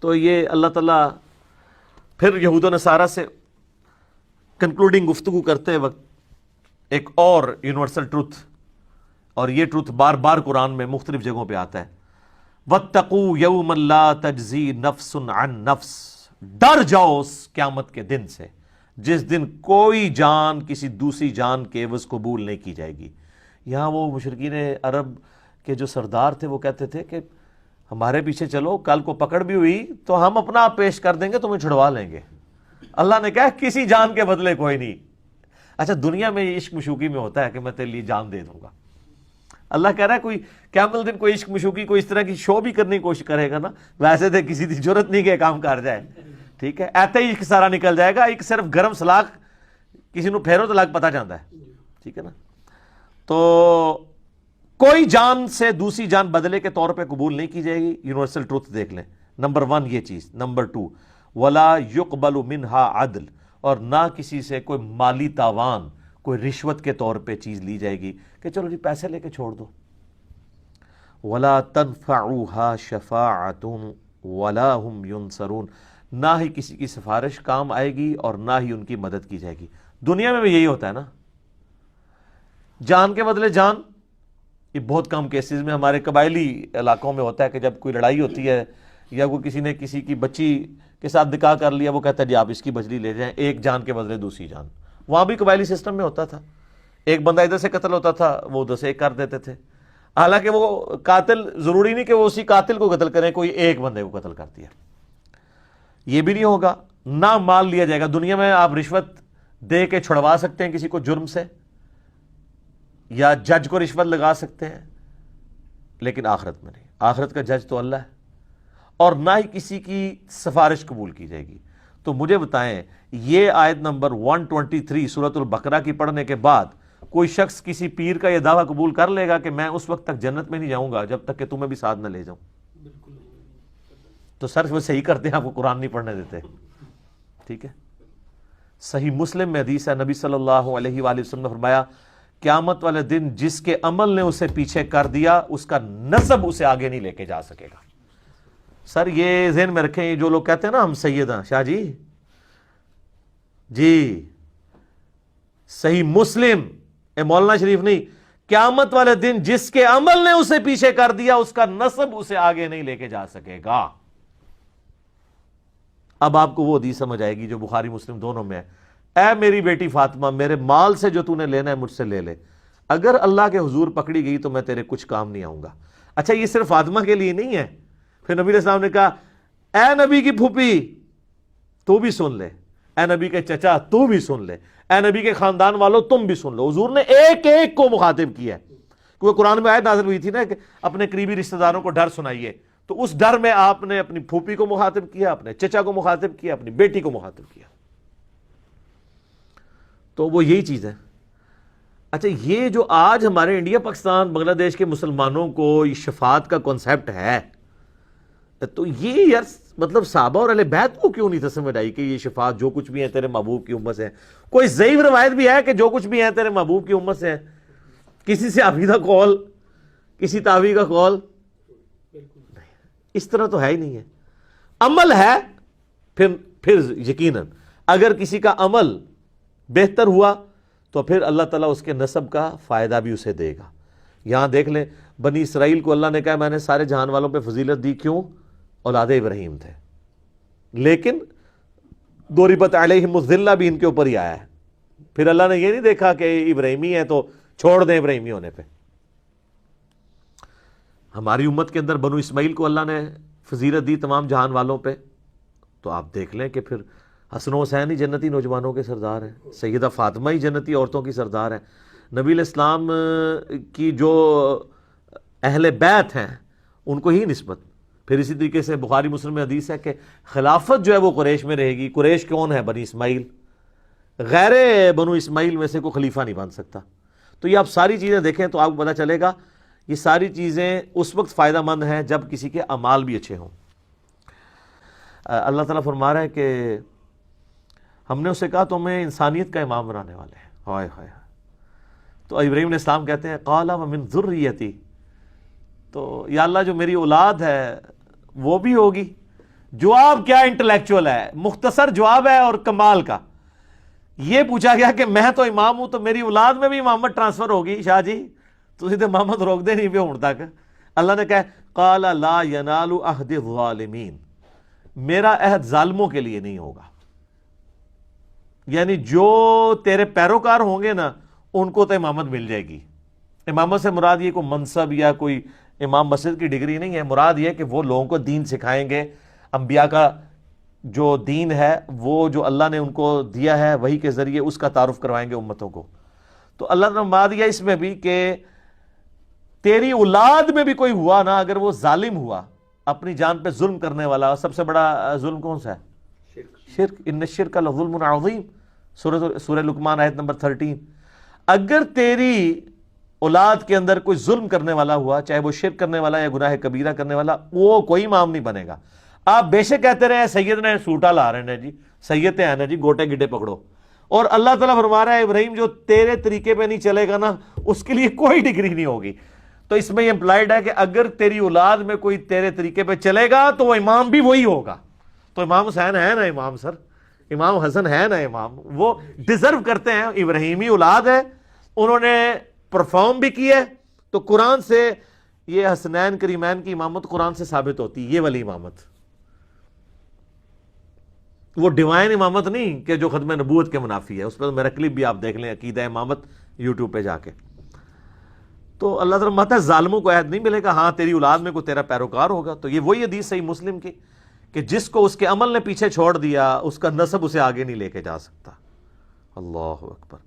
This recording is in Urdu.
تو یہ اللہ تعالیٰ پھر یہود و نصارہ سے کنکلوڈنگ گفتگو کرتے وقت ایک اور یونیورسل ٹروتھ، اور یہ ٹروتھ بار بار قرآن میں مختلف جگہوں پہ آتا ہے، وَاتَّقُوا يَوْمًا لَا تَجْزِي نَفْسٌ عَن نَفْس، ڈر جاؤ اس قیامت کے دن سے جس دن کوئی جان کسی دوسری جان کے عوض قبول نہیں کی جائے گی۔ یہاں وہ مشرکین عرب کے جو سردار تھے وہ کہتے تھے کہ ہمارے پیچھے چلو، کل کو پکڑ بھی ہوئی تو ہم اپنا آپ پیش کر دیں گے، تمہیں چھڑوا لیں گے۔ اللہ نے کہا کسی جان کے بدلے کوئی نہیں۔ اچھا دنیا میں یہ عشق مشوقی میں ہوتا ہے کہ میں تیرے لیے جان دے دوں گا، اللہ کہہ رہا ہے کوئی قیامت دن کوئی عشق مشوقی کوئی اس طرح کی شو بھی کرنے کی کوشش کرے گا نا، ویسے تو کسی کی ضرورت نہیں کہ کام کر جائے، ٹھیک ہے، ایسے ہی عشق سارا نکل جائے گا، ایک صرف گرم سلاخ کسی نو پھیرو تو لگ پتہ جاتا ہے، ٹھیک ہے نا۔ تو کوئی جان سے دوسری جان بدلے کے طور پہ قبول نہیں کی جائے گی، یونیورسل ٹروتھ دیکھ لیں، نمبر 1 یہ چیز۔ نمبر 2 ولا يقبل منها عدل، اور نہ کسی سے کوئی مالی تاوان، کوئی رشوت کے طور پہ چیز لی جائے گی کہ چلو جی پیسے لے کے چھوڑ دو۔ ولا تنفعها شفاعة ولا هم ينصرون، نہ ہی کسی کی سفارش کام آئے گی اور نہ ہی ان کی مدد کی جائے گی۔ دنیا میں بھی یہی ہوتا ہے نا، جان کے بدلے جان۔ یہ بہت کم کیسز میں ہمارے قبائلی علاقوں میں ہوتا ہے کہ جب کوئی لڑائی ہوتی ہے یا وہ کسی نے کسی کی بچی کے ساتھ نکاح کر لیا، وہ کہتا ہے جی آپ اس کی بچی لے جائیں، ایک جان کے بدلے دوسری جان۔ وہاں بھی قبائلی سسٹم میں ہوتا تھا، ایک بندہ ادھر سے قتل ہوتا تھا، وہ ادھر سے ایک کر دیتے تھے، حالانکہ وہ قاتل ضروری نہیں کہ وہ اسی قاتل کو قتل کریں، کوئی ایک بندے کو قتل کر دیا۔ یہ بھی نہیں ہوگا، نہ مال لیا جائے گا۔ دنیا میں آپ رشوت دے کے چھڑوا سکتے ہیں کسی کو جرم سے، یا جج کو رشوت لگا سکتے ہیں، لیکن آخرت میں نہیں، آخرت کا جج تو اللہ ہے، اور نہ ہی کسی کی سفارش قبول کی جائے گی۔ تو مجھے بتائیں یہ آیت نمبر 123 سورۃ البقرہ کی پڑھنے کے بعد کوئی شخص کسی پیر کا یہ دعویٰ قبول کر لے گا کہ میں اس وقت تک جنت میں نہیں جاؤں گا جب تک کہ تمہیں بھی ساتھ نہ لے جاؤں؟ تو صرف وہ صحیح کرتے ہیں، آپ کو قرآن نہیں پڑھنے دیتے، ٹھیک ہے۔ صحیح مسلم میں حدیث ہے، نبی صلی اللہ علیہ وآلہ وسلم نے فرمایا قیامت والے دن جس کے عمل نے اسے پیچھے کر دیا اس کا نسب اسے آگے نہیں لے کے جا سکے گا۔ سر یہ ذہن میں رکھیں، جو لوگ کہتے ہیں نا ہم سید ہیں، شاہ جی صحیح مسلم مولانا شریف نہیں، قیامت والے دن جس کے عمل نے اسے پیچھے کر دیا اس کا نسب اسے آگے نہیں لے کے جا سکے گا۔ اب آپ کو وہ حدیث سمجھ آئے گی جو بخاری مسلم دونوں میں ہے، اے میری بیٹی فاطمہ میرے مال سے جو تو نے لینا ہے مجھ سے لے لے، اگر اللہ کے حضور پکڑی گئی تو میں تیرے کچھ کام نہیں آؤں گا۔ اچھا یہ صرف فاطمہ کے لیے نہیں ہے، پھر نبی علیہ السلام نے کہا اے نبی کی پھوپھی تو بھی سن لے، اے نبی کے چچا تو بھی سن لے، اے نبی کے خاندان والوں تم بھی سن لو۔ حضور نے ایک ایک کو مخاطب کیا ہے، کیونکہ قرآن میں آیت نازل ہوئی تھی نا کہ اپنے قریبی رشتہ داروں کو ڈر سنائیے، تو اس ڈر میں آپ نے اپنی پھوپھی کو مخاطب کیا، اپنے چچا کو مخاطب کیا، اپنی بیٹی کو مخاطب کیا۔ تو وہ یہی چیز ہے۔ اچھا یہ جو آج ہمارے انڈیا پاکستان بنگلہ دیش کے مسلمانوں کو یہ شفاعت کا کنسیپٹ ہے، تو یہ یار مطلب صحابہ اور اہل بیت کو کیوں نہیں تھا سمجھ آئی کہ یہ شفاعت جو کچھ بھی ہے تیرے محبوب کی امت سے ہے؟ کوئی ضعیف روایت بھی ہے کہ جو کچھ بھی ہے تیرے محبوب کی امت سے ہے؟ کسی سے عقیدہ قول، کسی تابعی کا قول اس طرح تو ہے ہی نہیں ہے۔ عمل ہے پھر یقیناً اگر کسی کا عمل بہتر ہوا تو پھر اللہ تعالیٰ اس کے نسب کا فائدہ بھی اسے دے گا۔ یہاں دیکھ لیں بنی اسرائیل کو اللہ نے کہا میں نے سارے جہان والوں پہ فضیلت دی، کیوں؟ اولاد ابراہیم تھے، لیکن ضربت علیہم الذلہ بھی ان کے اوپر ہی آیا ہے۔ پھر اللہ نے یہ نہیں دیکھا کہ ابراہیمی ہے تو چھوڑ دیں ابراہیمی ہونے پہ۔ ہماری امت کے اندر بنو اسماعیل کو اللہ نے فضیلت دی تمام جہان والوں پہ، تو آپ دیکھ لیں کہ پھر حسن و حسین ہی جنتی نوجوانوں کے سردار ہیں، سیدہ فاطمہ ہی جنتی عورتوں کی سردار ہیں، نبی علیہ السلام کی جو اہل بیت ہیں ان کو ہی نسبت۔ پھر اسی طریقے سے بخاری مسلم میں حدیث ہے کہ خلافت جو ہے وہ قریش میں رہے گی۔ قریش کون ہے؟ بنی اسماعیل، غیر بنو اسماعیل میں سے کوئی خلیفہ نہیں بن سکتا۔ تو یہ آپ ساری چیزیں دیکھیں تو آپ کو پتہ چلے گا یہ ساری چیزیں اس وقت فائدہ مند ہیں جب کسی کے اعمال بھی اچھے ہوں۔ اللہ تعالیٰ فرما رہا ہے کہ ہم نے اسے کہا تو ہمیں انسانیت کا امام بنانے والے ہیں۔ ہائے ہائے، تو ابراہیم علیہ السلام کہتے ہیں قال ومن ذریتی، تو یا اللہ جو میری اولاد ہے وہ بھی ہوگی، جواب کیا انٹلیکچوئل ہے، مختصر جواب ہے اور کمال کا. یہ پوچھا گیا کہ میں تو امام ہوں تو میری اولاد میں بھی امامت ٹرانسفر ہوگی. شاہ جی تسی تے امامت روک دے نہیں پہ ہون تک. اللہ نے کہا قال لا ینال عہد الظالمین، میرا عہد ظالموں کے لیے نہیں ہوگا. یعنی جو تیرے پیروکار ہوں گے نا ان کو تو امامت مل جائے گی. امامت سے مراد یہ کوئی منصب یا کوئی امام مسجد کی ڈگری نہیں ہے، مراد یہ کہ وہ لوگوں کو دین سکھائیں گے. انبیاء کا جو دین ہے وہ جو اللہ نے ان کو دیا ہے وہی کے ذریعے اس کا تعارف کروائیں گے امتوں کو. تو اللہ نے فرما دیا اس میں بھی کہ تیری اولاد میں بھی کوئی ہوا نا اگر وہ ظالم ہوا، اپنی جان پہ ظلم کرنے والا. سب سے بڑا ظلم کون سا ہے؟ شرک. ان الشرک لظلم عظیم، سورہ لقمان آیت نمبر 13. اگر تیری اولاد کے اندر کوئی ظلم کرنے والا ہوا، چاہے وہ شرک کرنے والا یا گناہ کبیرہ کرنے والا، وہ کوئی امام نہیں بنے گا. آپ بے شک کہتے رہے ہیں سید نے سوٹا لا رہے ہیں جی، سید ہیں نا جی، گوٹے گڈے پکڑو. اور اللہ تعالیٰ فرما رہا ہے ابراہیم جو تیرے طریقے پہ نہیں چلے گا نا اس کے لیے کوئی ڈگری نہیں ہوگی. تو اس میں یہ امپلائڈ ہے کہ اگر تیری اولاد میں کوئی تیرے طریقے پہ چلے گا تو وہ امام بھی وہی ہوگا. تو امام حسین ہے نا امام، سر امام حسن ہے نا امام، وہ ڈیزرو کرتے ہیں. ابراہیمی اولاد ہے، انہوں نے پرفارم بھی کی ہے. تو قرآن سے یہ حسنین کریمین کی امامت قرآن سے ثابت ہوتی ہے، یہ والی امامت. وہ ڈیوائن امامت نہیں کہ جو ختم نبوت کے منافی ہے. اس پر میرا کلپ بھی آپ دیکھ لیں، عقیدہ امامت یوٹیوب پہ جا کے. تو اللہ تعالیٰ ماتا ہے ظالموں کو عہد نہیں ملے گا. ہاں تیری اولاد میں کوئی تیرا پیروکار ہوگا. تو یہ وہی حدیث صحیح مسلم کی کہ جس کو اس کے عمل نے پیچھے چھوڑ دیا اس کا نسب اسے آگے نہیں لے کے جا سکتا. اللہ اکبر.